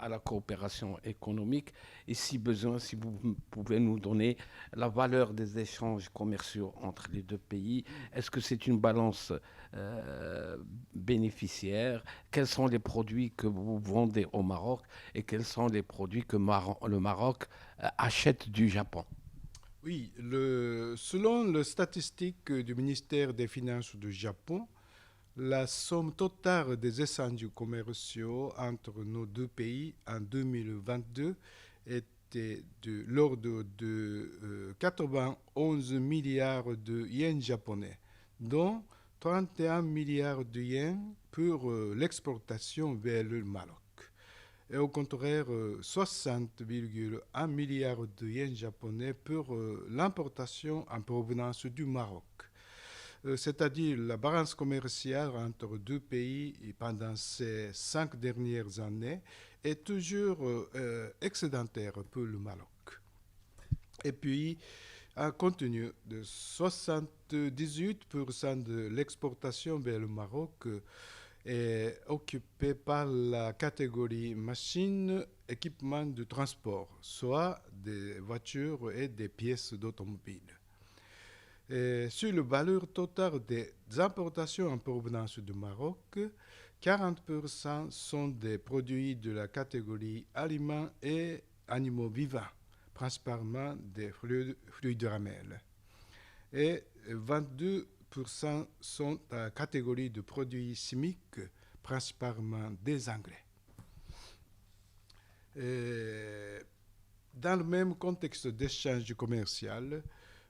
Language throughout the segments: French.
à la coopération économique et si besoin, si vous pouvez nous donner la valeur des échanges commerciaux entre les deux pays. Est-ce que c'est une balance euh, bénéficiaire? Quels sont les produits que vous vendez au Maroc et quels sont les produits que le Maroc achète du Japon? Oui, selon les statistiques du ministère des Finances du Japon, la somme totale des échanges commerciaux entre nos deux pays en 2022 était de l'ordre de 91 milliards de yens japonais, dont 31 milliards de yens pour l'exportation vers le Maroc. Et au contraire, 60,1 milliards de yens japonais pour l'importation en provenance du Maroc. C'est-à-dire la balance commerciale entre deux pays pendant ces 5 dernières années est toujours excédentaire pour le Maroc. Et puis, un contenu de 78% de l'exportation vers le Maroc est occupé par la catégorie machines, équipements de transport, soit des voitures et des pièces d'automobile. Et sur le valeur totale des importations en provenance du Maroc, 40% sont des produits de la catégorie aliments et animaux vivants, principalement des fruits de ramel. Et 22% sont la catégorie de produits chimiques, principalement des engrais. Et dans le même contexte d'échange commercial,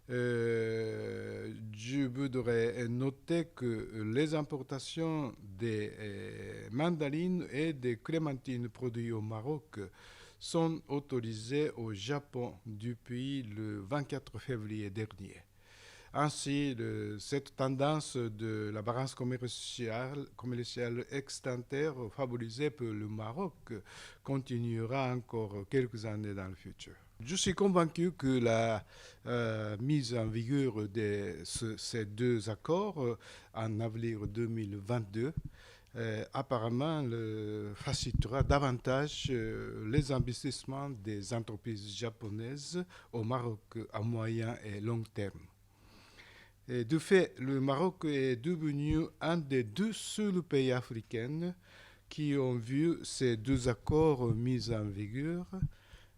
je voudrais noter que les importations des mandarines et des clémentines produites au Maroc sont autorisées au Japon depuis le 24 février dernier. Ainsi, cette tendance de la balance commerciale extantère favorisée par le Maroc continuera encore quelques années dans le futur. Je suis convaincu que la mise en vigueur de ces deux accords en avril 2022 apparemment facilitera davantage les investissements des entreprises japonaises au Maroc à moyen et long terme. Et de fait, le Maroc est devenu un des deux seuls pays africains qui ont vu ces deux accords mis en vigueur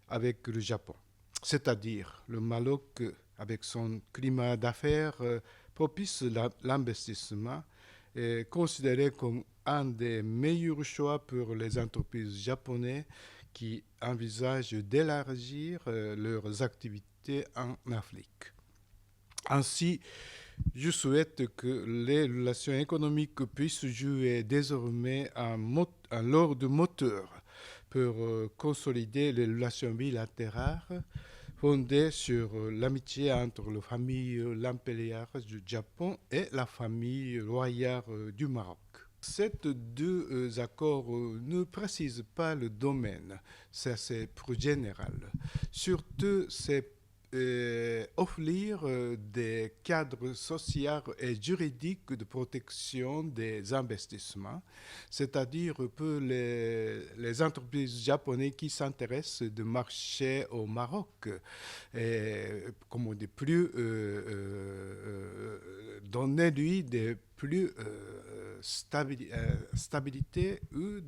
avec le Japon. C'est-à-dire le Maroc, avec son climat d'affaires propice à l'investissement, est considéré comme un des meilleurs choix pour les entreprises japonaises qui envisagent d'élargir leurs activités en Afrique. Ainsi, je souhaite que les relations économiques puissent jouer désormais un rôle de moteur pour consolider les relations bilatérales fondées sur l'amitié entre la famille impériale du Japon et la famille royale du Maroc. Ces deux accords ne précisent pas le domaine, ça c'est plus général. Surtout, c'est offrir des cadres sociaux et juridiques de protection des investissements, c'est-à-dire pour les entreprises japonaises qui s'intéressent de marché au Maroc, comme on dit, plus donner-lui des plus stabilité ou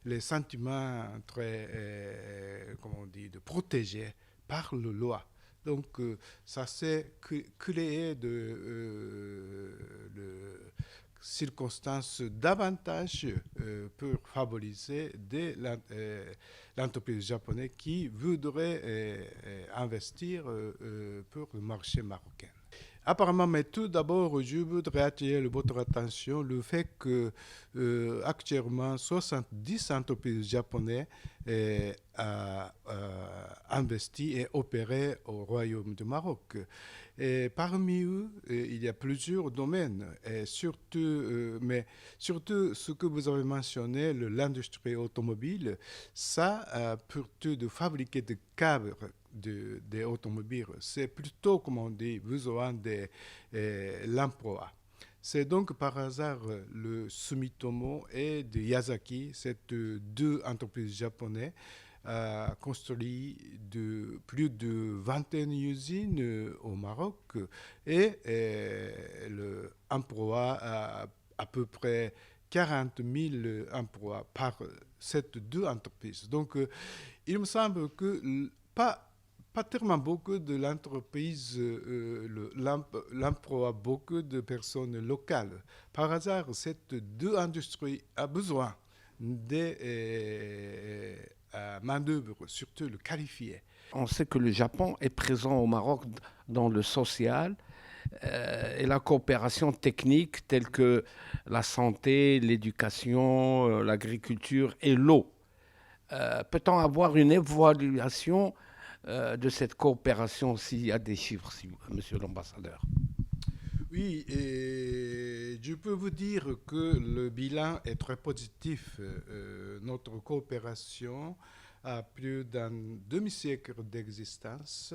les sentiments très, comment on dit, de protégés par la loi. Donc, ça s'est créé de circonstances davantage pour favoriser l'entreprise japonaise qui voudrait investir pour le marché marocain. Apparemment, mais tout d'abord, je voudrais attirer votre attention le fait que actuellement 70 entreprises japonaises investi et opéré au Royaume du Maroc. Et parmi eux, il y a plusieurs domaines, et surtout, mais surtout ce que vous avez mentionné, l'industrie automobile, ça, pour de fabriquer des câbles des automobiles, c'est plutôt, comme on dit, besoin de l'emploi. C'est donc par hasard le Sumitomo et de Yazaki, ces deux entreprises japonaises, construit plus de 21 usines au Maroc et l'emploi à peu près 40 000 emplois par ces deux entreprises. Donc, il me semble que pas tellement beaucoup de l'entreprise l'emploi beaucoup de personnes locales. Par hasard, cette deux industries a besoin de main-d'œuvre, surtout le qualifié. On sait que le Japon est présent au Maroc dans le social et la coopération technique telle que la santé, l'éducation, l'agriculture et l'eau. Peut-on avoir une évaluation de cette coopération s'il y a des chiffres, monsieur l'ambassadeur? Oui, et je peux vous dire que le bilan est très positif. Notre coopération a plus d'un demi-siècle d'existence,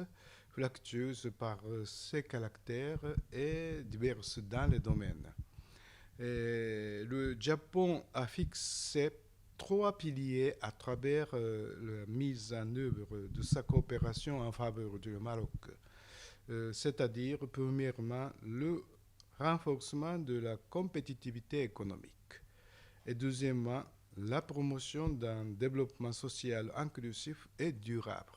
fluctueuse par ses caractères et diverses dans les domaines. Le Japon a fixé trois piliers à travers la mise en œuvre de sa coopération en faveur du Maroc. C'est-à-dire, premièrement, le renforcement de la compétitivité économique. Et deuxièmement, la promotion d'un développement social inclusif et durable.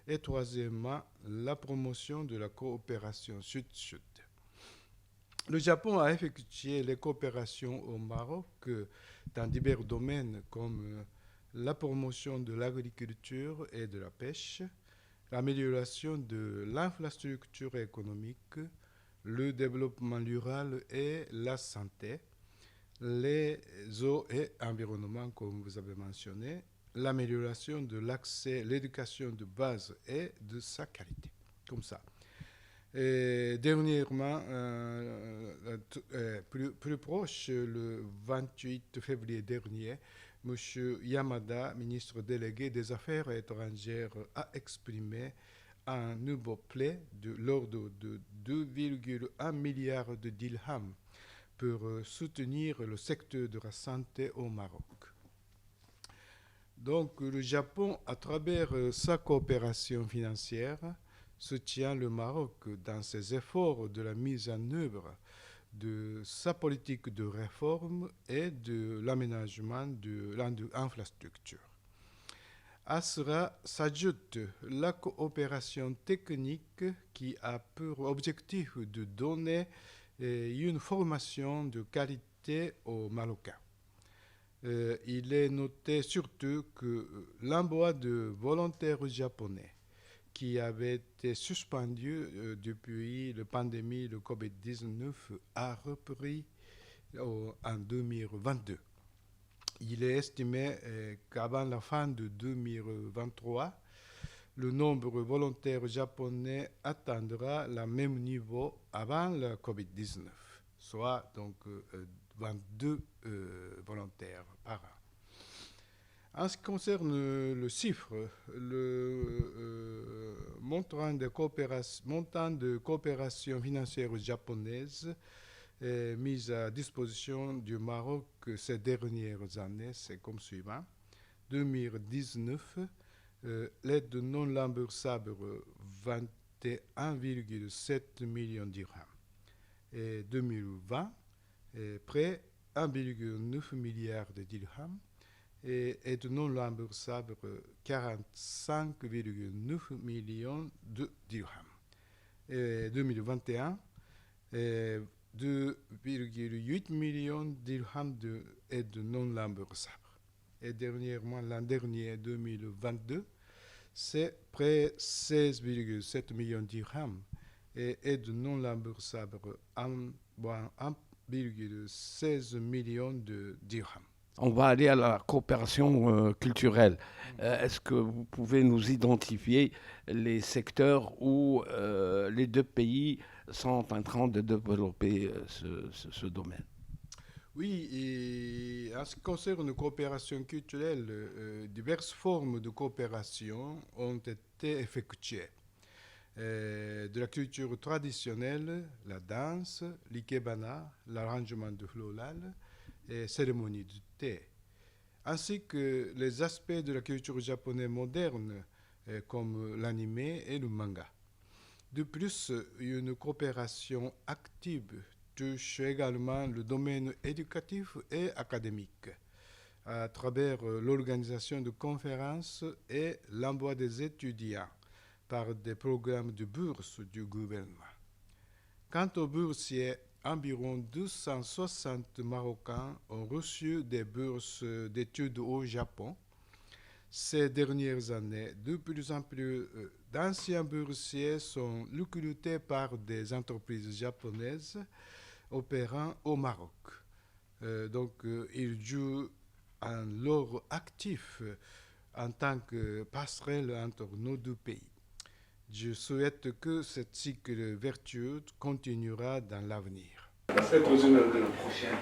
Et troisièmement, la promotion de la coopération sud-sud. Le Japon a effectué les coopérations au Maroc dans divers domaines comme la promotion de l'agriculture et de la pêche, l'amélioration de l'infrastructure économique, le développement rural et la santé, les eaux et environnement, comme vous avez mentionné, l'amélioration de l'accès, l'éducation de base et de sa qualité, comme ça. Et dernièrement, plus proche, le 28 février dernier, M. Yamada, ministre délégué des Affaires étrangères, a exprimé un nouveau plan de l'ordre de 2,1 milliards de dirhams pour soutenir le secteur de la santé au Maroc. Donc, le Japon, à travers sa coopération financière, soutient le Maroc dans ses efforts de la mise en œuvre de sa politique de réforme et de l'aménagement de l'infrastructure. À cela s'ajoute la coopération technique qui a pour objectif de donner une formation de qualité aux Marocains. Il est noté surtout que l'emploi de volontaires japonais qui avait été suspendu depuis la pandémie de Covid-19 a repris en 2022. Il est estimé qu'avant la fin de 2023, le nombre de volontaires japonais atteindra le même niveau avant la Covid-19, soit donc 22 volontaires par an. En ce qui concerne le chiffre, le montant de coopération financière japonaise mis à disposition du Maroc ces dernières années, c'est comme suivant. 2019, l'aide non remboursable 21,7 millions de dirhams. Et 2020, près 1,9 milliard de dirhams. Et aide non remboursable 45,9 millions de dirhams. Et 2021, 2,8 millions de dirhams d'aide non remboursable. Et dernièrement, l'an dernier, 2022, c'est près 16,7 millions de dirhams et aide non remboursable 1,16 millions de dirhams. On va aller à la coopération culturelle. Est-ce que vous pouvez nous identifier les secteurs où les deux pays sont en train de développer ce domaine? Oui, et en ce qui concerne la coopération culturelle, diverses formes de coopération ont été effectuées. de la culture traditionnelle, la danse, l'ikebana, l'arrangement de floral et cérémonie du thé, ainsi que les aspects de la culture japonaise moderne comme l'anime et le manga. De plus, une coopération active touche également le domaine éducatif et académique à travers l'organisation de conférences et l'envoi des étudiants par des programmes de bourse du gouvernement. Quant aux boursiers, environ 260 Marocains ont reçu des bourses d'études au Japon. Ces dernières années, de plus en plus d'anciens boursiers sont recrutés par des entreprises japonaises opérant au Maroc. Ils jouent un rôle actif en tant que passerelle entre nos deux pays. Je souhaite que ce cycle vertueux continuera dans l'avenir. Peut-être l'année prochaine.